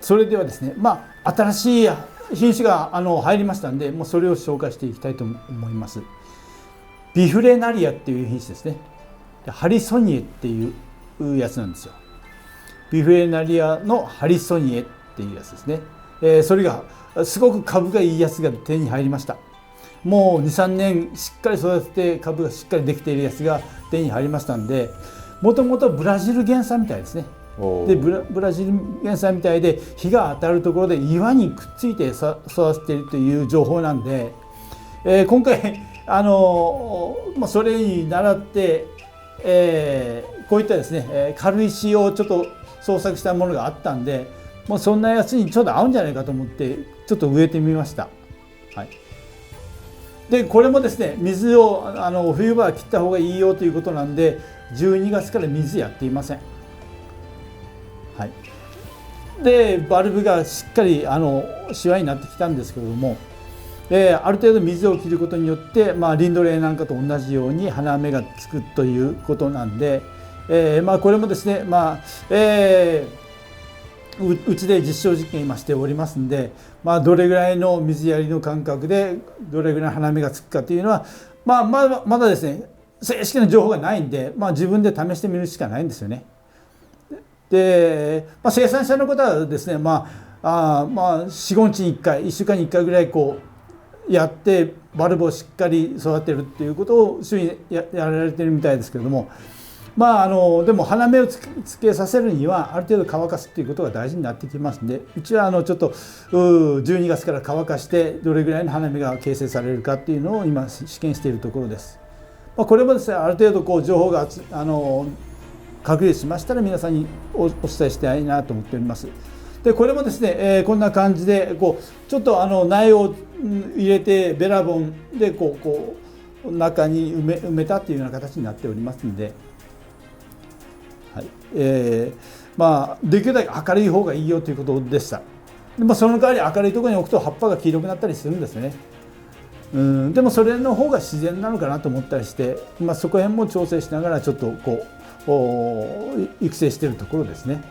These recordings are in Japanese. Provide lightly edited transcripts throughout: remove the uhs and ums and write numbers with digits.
それではですね、新しい品種が入りましたんで、もうそれを紹介していきたいと思います。ビフレナリアっていう品種ですね。ハリソニエっていうやつなんですよ。ビフレナリアのハリソニエっていうやつですね。それがすごく株がいいやつが手に入りました。もう 2,3 年しっかり育てて株がしっかりできているやつが手に入りましたんで、もともとブラジル原産みたいですね。でブラジル原産みたいで、日が当たるところで岩にくっついて育てているという情報なんで、今回それに倣って、こういったですね、軽石をちょっと創作したものがあったんで、もうそんなやつにちょうど合うんじゃないかと思ってちょっと植えてみました。はい、でこれもですね、水を冬場は切った方がいいよということなんで、12月から水やっていません。はい、でバルブがしっかりシワになってきたんですけれども、ある程度水を切ることによって、リンドレーなんかと同じように花芽がつくということなんで、これもですね、うちで実証実験今しておりますんで、どれぐらいの水やりの間隔でどれぐらいの花芽がつくかというのは、まだですね正式な情報がないんで、自分で試してみるしかないんですよね。で、生産者の方はですね、4、5日に1回1週間に1回ぐらいやってバルブをしっかり育てるっていうことを週にやられてるみたいですけれども、でも花芽をつけさせるにはある程度乾かすっていうことが大事になってきますんで、うちはちょっと12月から乾かしてどれぐらいの花芽が形成されるかっていうのを今試験しているところです。これもですね、ある程度情報が確立しましたら皆さんにお伝えしたいなと思っております。でこれもですね、こんな感じでちょっと苗を入れてベラボンで中に埋めたっていうような形になっておりますので、はい、できるだけ明るい方がいいよということでした。で、その代わり明るいところに置くと葉っぱが黄色くなったりするんですね。でもそれの方が自然なのかなと思ったりして、そこら辺も調整しながらちょっと育成しているところですね。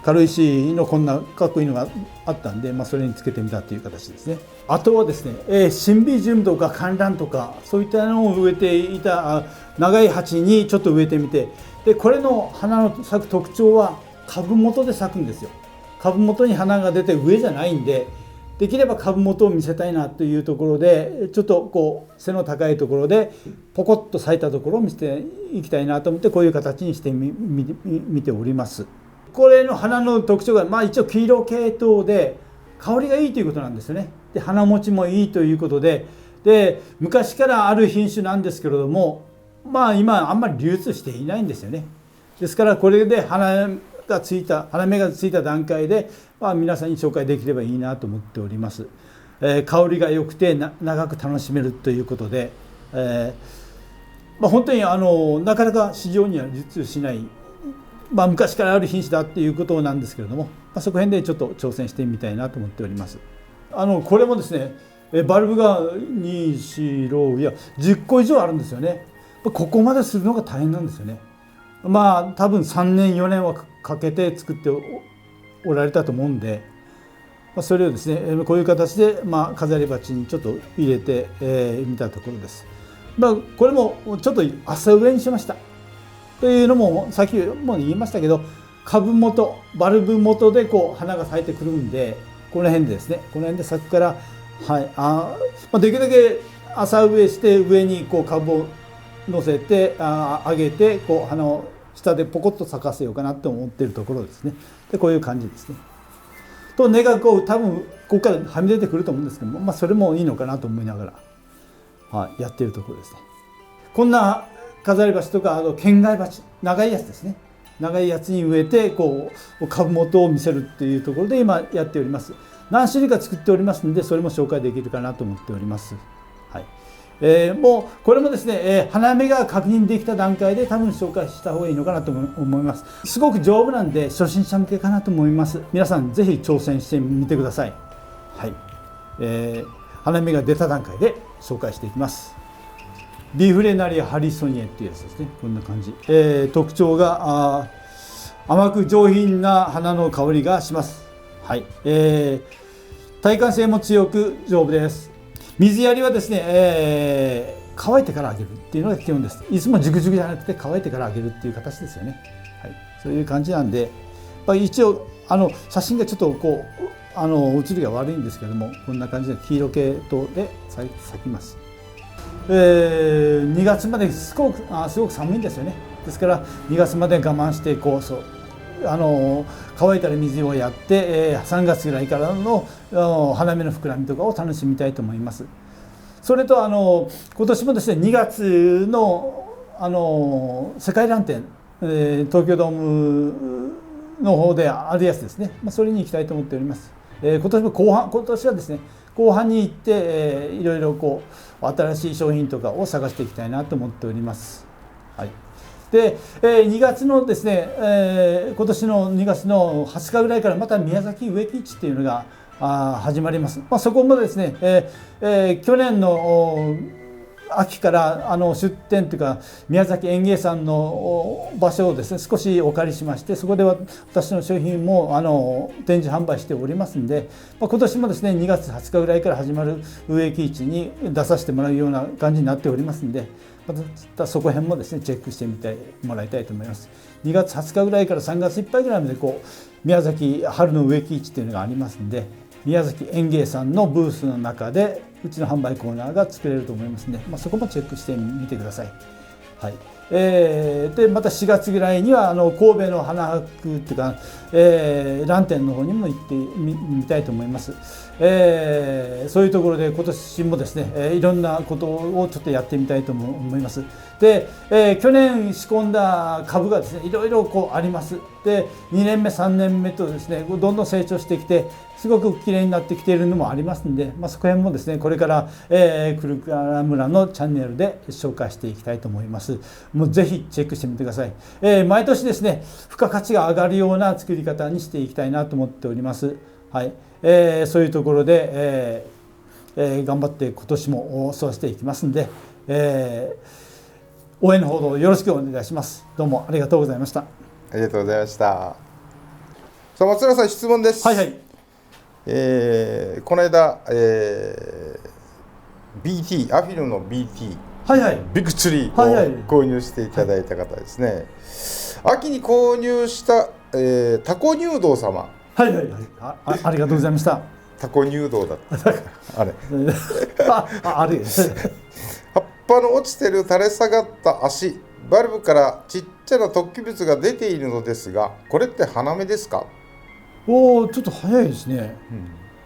軽石のこんなかっこいいのがあったんで、それにつけてみたという形ですね。あとはですね、シンビジウムとかカンランとかそういったのを植えていた長い鉢にちょっと植えてみて、でこれの花の咲く特徴は株元で咲くんですよ。株元に花が出て上じゃないんで、できれば株元を見せたいなというところで、ちょっと背の高いところでポコッと咲いたところを見せていきたいなと思って、こういう形にしてみております。これの花の特徴が、一応黄色系統で香りがいいということなんですよね。で花持ちもいいということで、昔からある品種なんですけれども、今あんまり流通していないんですよね。ですからこれで花芽がついた段階で、皆さんに紹介できればいいなと思っております。香りが良くて長く楽しめるということで、本当になかなか市場には流通しない、昔からある品種だっていうことなんですけれども、そこ辺でちょっと挑戦してみたいなと思っております。これもですね、バルブが2、4、6いや10個以上あるんですよね。ここまでするのが大変なんですよね。多分3年4年はかけて作っておられたと思うんで、それをですねこういう形で飾り鉢にちょっと入れてみたところです。これもちょっと浅植えにしました。というのもさっきも言いましたけど、株元バルブ元で花が咲いてくるんで、この辺でですね、この辺で咲くから、できるだけ浅植えして上に株を乗せて上げて花を下でポコッと咲かせようかなと思っているところですね。でこういう感じですね。と根が多分ここからはみ出てくると思うんですけども、それもいいのかなと思いながら、やっているところですね。こんな飾り鉢とか県外鉢、長いやつですね、長いやつに植えて株元を見せるっていうところで今やっております。何種類か作っておりますので、それも紹介できるかなと思っております。もうこれもですね、花芽が確認できた段階で多分紹介した方がいいのかなと思います。すごく丈夫なんで初心者向けかなと思います。皆さんぜひ挑戦してみてください。花芽が出た段階で紹介していきます。ビフレナリアハリソニエっていうやつですね。こんな感じ、特徴が甘く上品な花の香りがします。はい、耐寒性も強く丈夫です。水やりはですね、乾いてからあげるっていうのが基本です。いつもジュクジュクじゃなくて乾いてからあげるっていう形ですよね。はい、そういう感じなんで、一応写真がちょっとこう写りが悪いんですけども、こんな感じで黄色系統で咲きます。2月まですごく寒いんですよね。ですから2月まで我慢して乾いたら水をやって、3月ぐらいからの花芽の膨らみとかを楽しみたいと思います。それと今年もですね2月の世界ラン展、東京ドームの方であるやつですね、それに行きたいと思っております。今年はですね後半に行って、いろいろ新しい商品とかを探していきたいなと思っております。はい、で、2月のですね、今年の2月の20日ぐらいからまた宮崎植木市っていうのが始まります。そこもですね、去年の秋から出店というか宮崎園芸さんの場所をですね少しお借りしまして、そこで私の商品も展示販売しておりますんで、今年もですね2月20日ぐらいから始まる植木市に出させてもらうような感じになっておりますんで、またそこ辺もですねチェックしてもらいたいと思います。2月20日ぐらいから3月いっぱいぐらいまで宮崎春の植木市っていうのがありますんで、宮崎園芸さんのブースの中でうちの販売コーナーが作れると思いますので、そこもチェックしてみてください。はい、でまた4月ぐらいには神戸の花博っていうか、ラン展の方にも行ってみたいと思います。そういうところで今年もですね、いろんなことをちょっとやってみたいと思います。で、去年仕込んだ株がですねいろいろあります。で2年目3年目とですねどんどん成長してきてすごくきれいになってきているのもありますので、そこら辺もですねこれから、古倉村のチャンネルで紹介していきたいと思います。もうぜひチェックしてみてください。毎年ですね付加価値が上がるような作り方にしていきたいなと思っております。はい、そういうところで、頑張って今年も育てていきますんで、応援のほどよろしくお願いします。どうもありがとうございました。ありがとうございました。さあ松浦さん質問です。はいはい。この間、BT アフィルの BT、はいはい、ビクツリーを購入していただいた方ですね、秋に購入した、タコ入道様、はいはいはい、ありがとうございました。タコ入道だったあれあれ葉っぱの落ちてる垂れ下がった足、バルブからちっちゃな突起物が出ているのですが、これって花芽ですか？おお、ちょっと早いですね。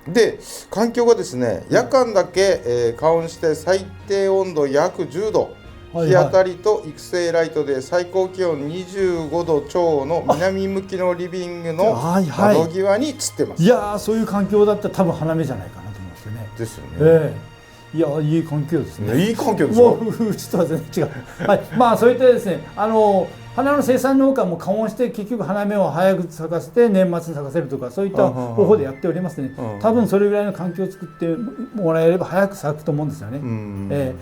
で環境がですね夜間だけ、加温して最低温度約10度、日当たりと育成ライトで最高気温25度超の南向きのリビングの窓際につってます。いやー、そういう環境だったら多分花芽じゃないかなと思うんですよね。ですよね。いや、いい環境ですね。いい環境ですよ。もううちとは全然違う。はい、そういったですね、花の生産農家も加温して結局花芽を早く咲かせて年末に咲かせるとか、そういった方法でやっておりますね。多分それぐらいの環境を作ってもらえれば早く咲くと思うんですよね。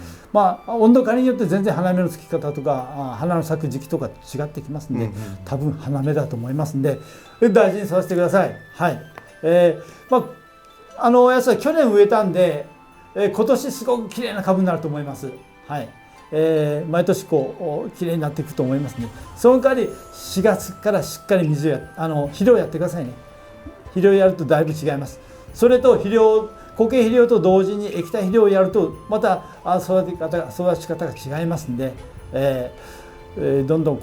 温度管理によって全然花芽の付き方とか花の咲く時期とか違ってきますんで、多分花芽だと思いますんで大事にさせてください。はい。おやつは去年植えたんで、今年すごく綺麗な株になると思います。はい。毎年きれいになっていくと思いますね。その代わり4月からしっかり肥料やってくださいね。肥料やるとだいぶ違います。それと固形肥料と同時に液体肥料をやるとまた育ち方が違いますんで、どんどんい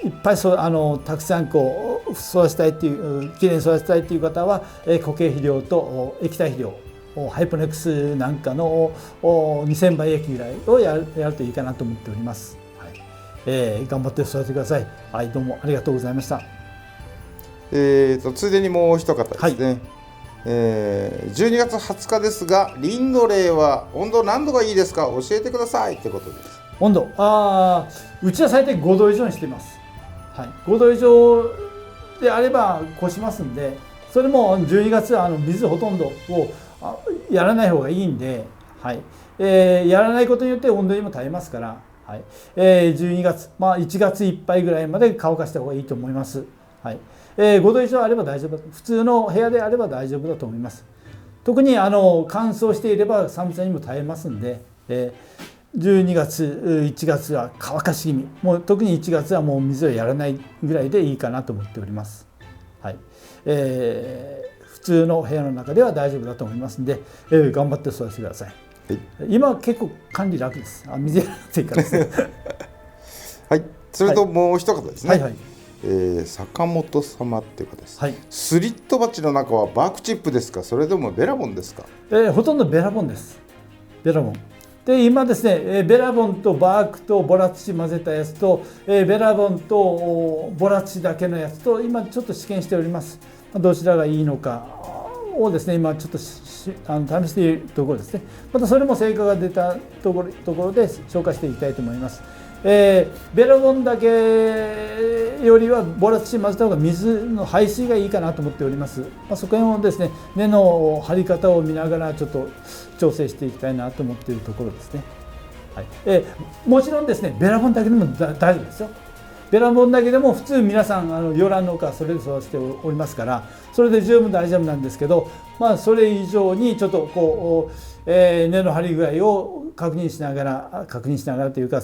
っぱいたくさん育てたいっていうきれいに育てたいっていう方は固形肥料と液体肥料、ハイポネックスなんかの2000倍液ぐらいをやるといいかなと思っております。はい、頑張って育ててください。はい、どうもありがとうございました。ついでにもう一方ですね。はい、12月20日ですが、リンドレーは温度何度がいいですか？教えてくださいってことです。温度、うちは最低5度以上にしています。はい、5度以上であれば越しますんで、それも12月は水ほとんどをやらない方がいいんで、はい、やらないことによって温度にも耐えますから、はい、12月、1月いっぱいぐらいまで乾かした方がいいと思います。はい、5度以上あれば大丈夫だ、普通の部屋であれば大丈夫だと思います。特に乾燥していれば寒さにも耐えますんで、12月1月は乾かし気味、もう特に1月はもう水をやらないぐらいでいいかなと思っております。はい、普通の部屋の中では大丈夫だと思いますんで、頑張って育ててください。はい、今は結構管理楽です。水やらなくていいからですね。はい、それともう一方ですね。はいはい、坂本様っていう方です。はい、スリット鉢の中はバークチップですか、それともベラボンですか。ほとんどベラボンです。ベラボンで今ですね、ベラボンとバークとボラ土混ぜたやつと、ベラボンとボラ土だけのやつと今ちょっと試験しております。どちらがいいのかをですね、今ちょっと試しているところですね。またそれも成果が出たところで紹介していきたいと思います。ベラボンだけよりはボラ土混ぜた方が水の排水がいいかなと思っております。そこをですね、根の張り方を見ながらちょっと調整していきたいなと思っているところですね。はい、もちろんですね、ベラボンだけでも大丈夫ですよ。ベラボンだけでも普通皆さん洋蘭農家それで育てておりますから、それで十分大丈夫なんですけど、それ以上にちょっとこう、根の張り具合を確認しながらというか、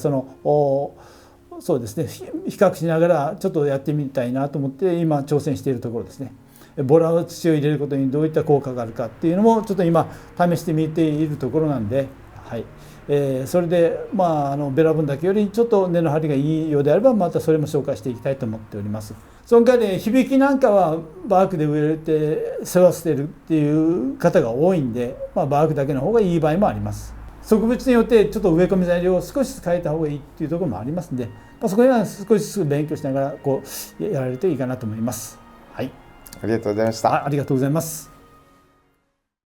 そうですね、比較しながらちょっとやってみたいなと思って今挑戦しているところですね。ボラ土を入れることにどういった効果があるかっていうのもちょっと今試してみているところなんで、はい、それでベラボンだけよりちょっと根の張りがいいようであればまたそれも紹介していきたいと思っております。その代わり響きなんかはバークで植えて世話してるっていう方が多いんで、バークだけの方がいい場合もあります。植物によってちょっと植え込み材料を少しずつ変えた方がいいっていうところもありますんで、そこには少しずつ勉強しながらやられるといいかなと思います。はい、ありがとうございました。ありがとうございます。